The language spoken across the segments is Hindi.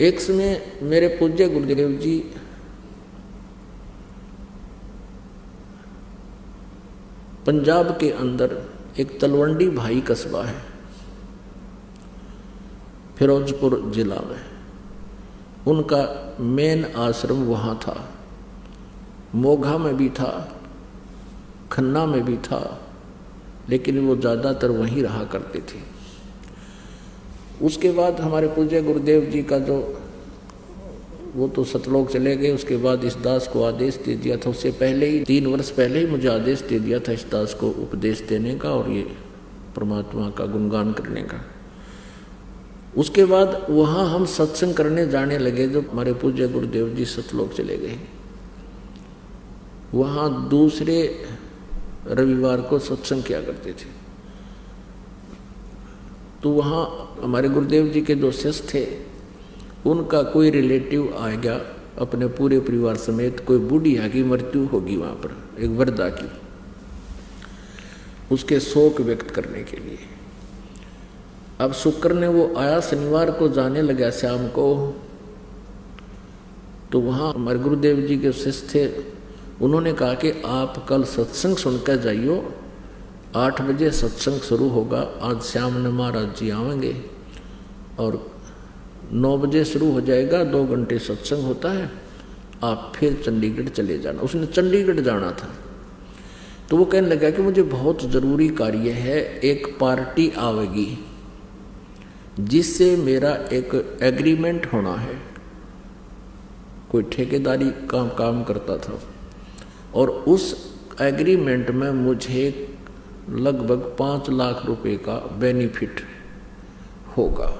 एक समय मेरे पूज्य गुरुदेव जी पंजाब के अंदर एक तलवंडी भाई कस्बा है, फिरोजपुर जिला में, उनका मेन आश्रम वहाँ था। मोघा में भी था, खन्ना में भी था, लेकिन वो ज़्यादातर वहीं रहा करते थे। उसके बाद हमारे पूज्य गुरुदेव जी का जो वो तो सतलोक चले गए, उसके बाद इस दास को आदेश दे दिया था। उससे पहले ही 3 वर्ष पहले ही मुझे आदेश दे दिया था इस दास को उपदेश देने का और ये परमात्मा का गुणगान करने का। उसके बाद वहाँ हम सत्संग करने जाने लगे। जब हमारे पूज्य गुरुदेव जी सतलोक चले गए, वहाँ दूसरे रविवार को सत्संग किया करते थे। तो वहाँ हमारे गुरुदेव जी के जो शिष्य थे, उनका कोई रिलेटिव आ गया अपने पूरे परिवार समेत। कोई बूढ़िया की मृत्यु होगी वहाँ पर, एक वृद्धा की, उसके शोक व्यक्त करने के लिए। अब शुक्र ने वो आया, शनिवार को जाने लगा शाम को। तो वहाँ हमारे गुरुदेव जी के शिष्य थे, उन्होंने कहा कि आप कल सत्संग सुनकर जाइयो, 8 बजे सत्संग शुरू होगा। आज श्याम ने महाराज जी आवेंगे और 9 बजे शुरू हो जाएगा, 2 घंटे सत्संग होता है। आप फिर चंडीगढ़ चले जाना। उसने चंडीगढ़ जाना था। तो वो कहने लगा कि मुझे बहुत ज़रूरी कार्य है, एक पार्टी आवेगी जिससे मेरा एक एग्रीमेंट होना है। कोई ठेकेदारी का काम करता था और उस एग्रीमेंट में मुझे लगभग 5 लाख रुपए का बेनिफिट होगा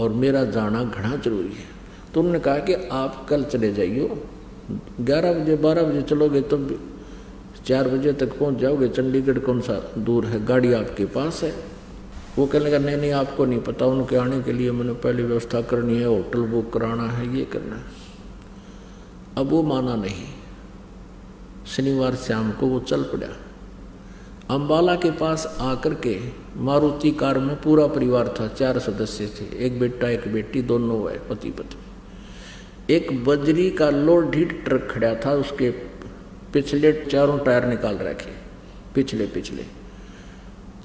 और मेरा जाना घना जरूरी है। तो उन्होंने कहा कि आप कल चले जाइयो, 11 बजे 12 बजे चलोगे तो 4 बजे तक पहुंच जाओगे। चंडीगढ़ कौन सा दूर है, गाड़ी आपके पास है। वो कहने लगा नहीं नहीं, आपको नहीं पता, उनके आने के लिए मैंने पहले व्यवस्था करनी है, होटल बुक कराना है, ये करना है। अब वो माना नहीं। शनिवार शाम को वो चल पड़ा। अम्बाला के पास आकर के मारुति कार में पूरा परिवार था, 4 सदस्य थे, एक बेटा एक बेटी, दोनों है पति पत्नी। एक बजरी का लोड ट्रक खड़ा था, उसके पिछले 4 टायर निकाल रखे, पिछले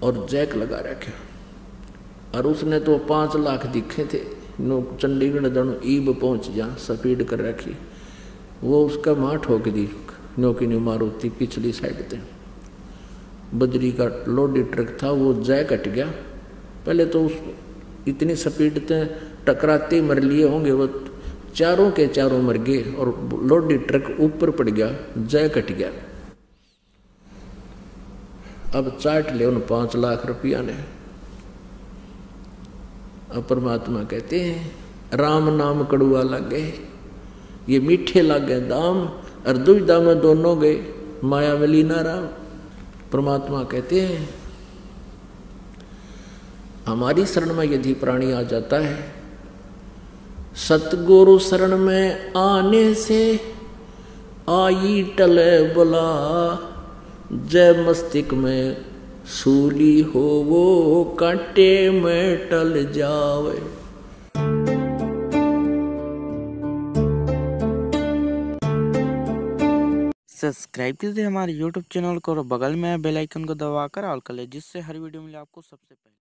और जैक लगा रखे। और उसने तो 5 लाख दिखे थे। नो चंडीगढ़ दोनों ईब पहुंच जा, स्पीड कर रखी। वो उसका माँ ठोक दी, नो की न्यू मारुति पिछली साइड थे। बजरी का लोड ट्रक था, वो जैक कट गया। पहले तो उस इतनी स्पीड से टकराते मर लिए होंगे, वो चारों के चारों मर गए और लोड ट्रक ऊपर पड़ गया, जैक कट गया। अब चाट ले उन 5 लाख रुपया ने। अब परमात्मा कहते हैं राम नाम कड़ुआ लगे, ये मीठे लागे दाम, और दुविधा में दोनों गए, माया में लीना राम। परमात्मा कहते हैं हमारी शरण में यदि प्राणी आ जाता है, सतगुरु शरण में आने से आई टले बुला, जय मस्तिष्क में सूली हो वो कांटे में टल जावे। सब्सक्राइब कीजिए हमारे YouTube चैनल को और बगल में बेल आइकन को दबाकर ऑल कर ले, जिससे हर वीडियो मिले आपको सबसे पहले।